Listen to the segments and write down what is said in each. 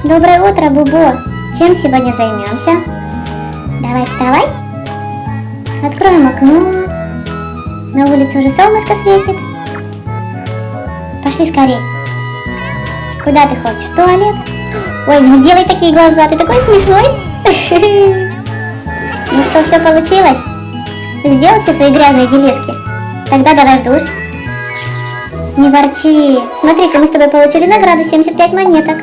Доброе утро, Бубу. Чем сегодня займемся? Давай, вставай. Откроем окно. На улице уже солнышко светит. Пошли скорей. Куда ты хочешь? В туалет? Ой, не делай такие глаза, ты такой смешной. Ну что, все получилось? Сделал все свои грязные делишки? Тогда давай в душ. Не ворчи. Смотри-ка, мы с тобой получили награду 75 монеток.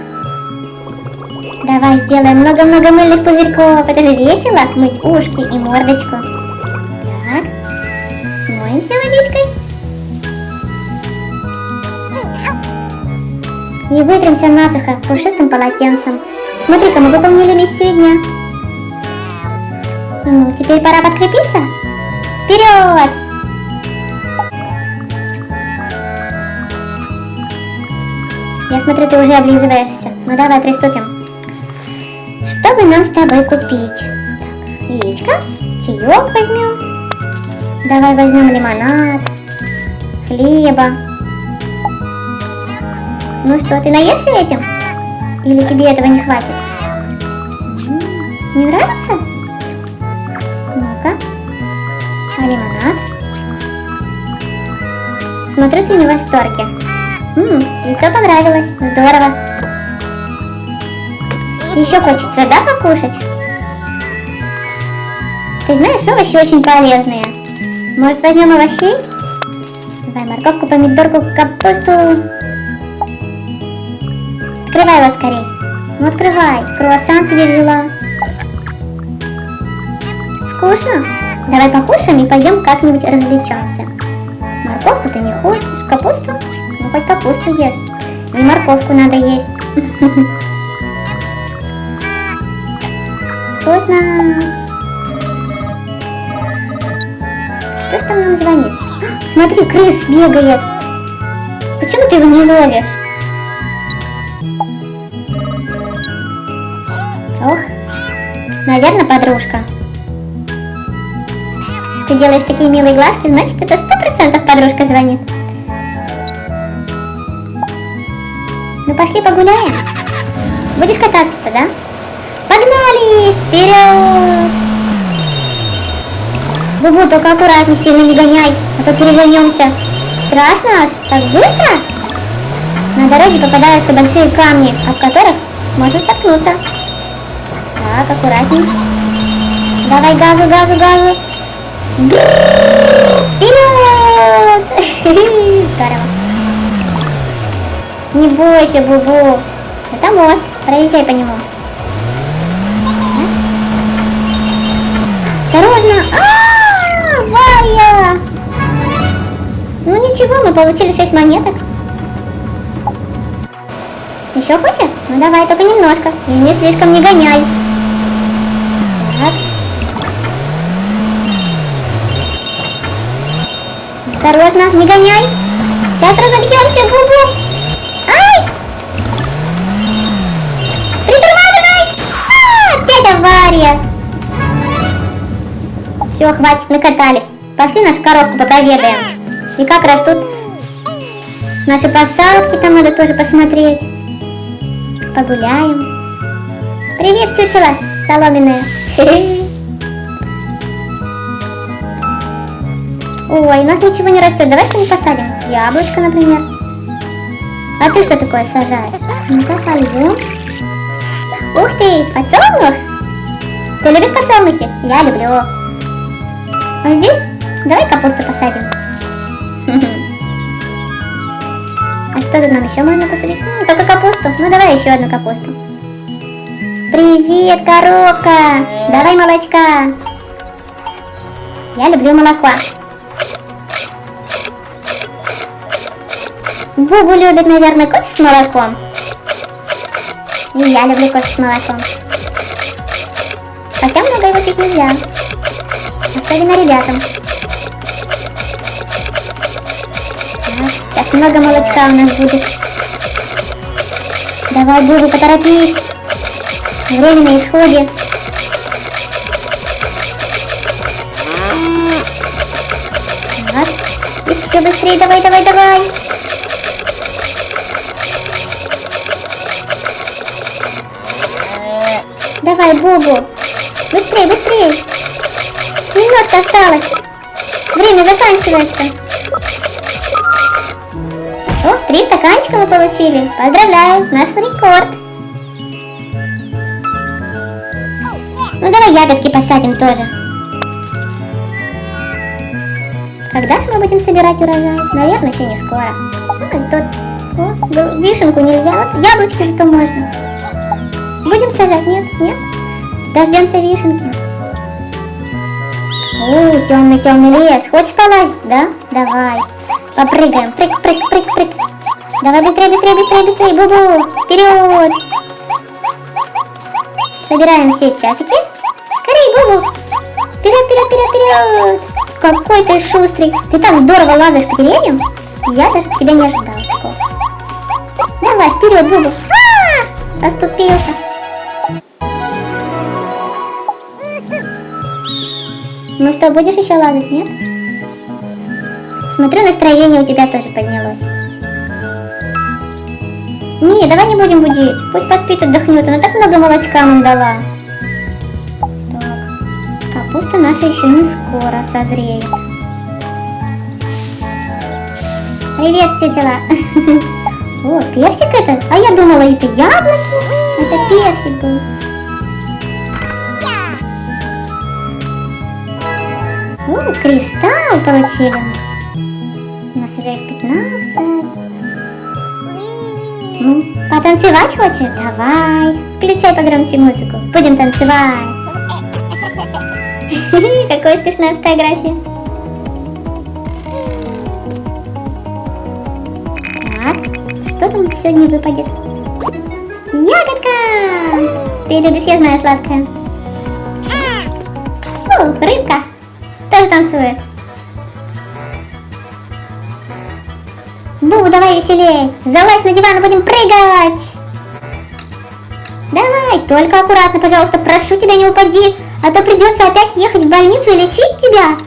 Давай сделаем много-много мыльных пузырьков. Это же весело, мыть ушки и мордочку. Так, смоемся водичкой. И вытремся насухо пушистым полотенцем. Смотри-ка, мы выполнили миссию дня. Ну, теперь пора подкрепиться. Вперед! Я смотрю, ты уже облизываешься. Ну давай приступим. Что бы нам с тобой купить? Так, яичко, чаек возьмем. Давай возьмем лимонад, хлеба. Ну что, ты наешься этим? Или тебе этого не хватит? Не нравится? Ну-ка. А лимонад? Смотрю, ты не в восторге. Яйцо понравилось. Здорово. Еще хочется, да, покушать? Ты знаешь, овощи очень полезные. Может, возьмем овощей? Давай морковку, помидорку, капусту. Открывай вот скорей. Ну открывай. Круассан тебе взяла. Скучно? Давай покушаем и пойдем как-нибудь развлечемся. Морковку ты не хочешь? Капусту? Ну хоть капусту ешь. И морковку надо есть. Вкусно. Кто ж там нам звонит? Смотри, крыс бегает. Почему ты его не ловишь? Ох, наверное, подружка. Ты делаешь такие милые глазки, значит, это 100% подружка звонит. Ну пошли погуляем. Будешь кататься-то, да? Погнали! Вперед! Бубу, только аккуратней, сильно не гоняй, а то перевернемся. Страшно аж? Так быстро? На дороге попадаются большие камни, об которых можно споткнуться. Так, аккуратней. Давай газу, газу, газу. Вперед! Здорово. Не бойся, Бубу. Это мост. Проезжай по нему. Осторожно! Авария! Ну ничего, мы получили 6 монеток. Еще хочешь? Ну давай, только немножко. И не слишком не гоняй. Так. Осторожно, не гоняй. Сейчас разобьемся, Бубу. Ай! Притормаживай! Опять авария. Все, хватит, накатались. Пошли нашу коровку попроведаем. И как растут наши посадки, там надо тоже посмотреть. Погуляем. Привет, чучело соломенное. Ой, у нас ничего не растет. Давай что-нибудь посадим. Яблочко, например. А ты что такое сажаешь? Ну-ка, польем. Ух ты, подсолнух. Ты любишь подсолнухи? Я люблю. А здесь давай капусту посадим. А что тут нам еще можно посадить? Только капусту. Ну давай еще одну капусту. Привет, коровка. Давай молочка. Я люблю молоко. Бубу любит, наверное, кофе с молоком. И я люблю кофе с молоком. Хотя много его пить нельзя. Особенно ребятам. Так, сейчас много молочка у нас будет. Давай, Бубу, поторопись. Время на исходе. Так, еще быстрее, давай, давай, давай. Давай, Бубу. Быстрей, быстрей. Немножко осталось. Время заканчивается. О, 3 стаканчика мы получили. Поздравляю, наш рекорд. Ну давай ягодки посадим тоже. Когда же мы будем собирать урожай? Наверное, еще не скоро. Тут вишенку нельзя. Вот яблочки зато можно. Будем сажать? Нет? Нет? Дождемся вишенки. О, темный лес. Хочешь полазить, да? Давай. Попрыгаем. Прыг, прыг, прыг, прыг. Давай быстрее, быстрее, быстрее, быстрее. Бубу. Вперед. Собираем все часики. Скорей, Бубу. Вперед, вперед, вперед, вперед. Какой ты шустрый. Ты так здорово лазаешь по деревьям. Я даже тебя не ожидал такого. Давай, вперед, Бубу. Оступился. Ну что, будешь еще лазать, нет? Смотрю, настроение у тебя тоже поднялось. Не, давай не будем будить. Пусть поспит, отдохнет. Она так много молочка нам дала. Так, капуста наша еще не скоро созреет. Привет, тетя. О, персик это? А я думала, это яблоки. Это персик был. О, кристалл получили мы. У нас уже их 15. Ну, потанцевать хочешь? Давай. Включай погромче музыку. Будем танцевать. Какая смешная фотография. Так, что там сегодня выпадет? Ягодка! Ты любишь, я знаю, сладкое. О, рыбка. Тоже танцует. Бу, давай веселей. Залазь на диван и будем прыгать. Давай, только аккуратно, пожалуйста, прошу тебя, не упади. А то придется опять ехать в больницу и лечить тебя.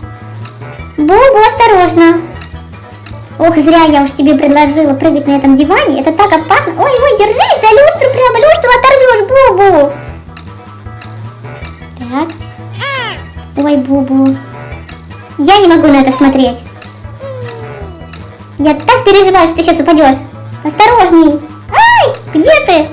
Бубу, осторожно. Ох, зря я уж тебе предложила прыгать на этом диване. Это так опасно. Ой, ой, держись за люстру, прямо люстру оторвешь, Бубу. Так. Ой, Бубу. Я не могу на это смотреть. Я так переживаю, что ты сейчас упадешь. Осторожней. Ай, где ты?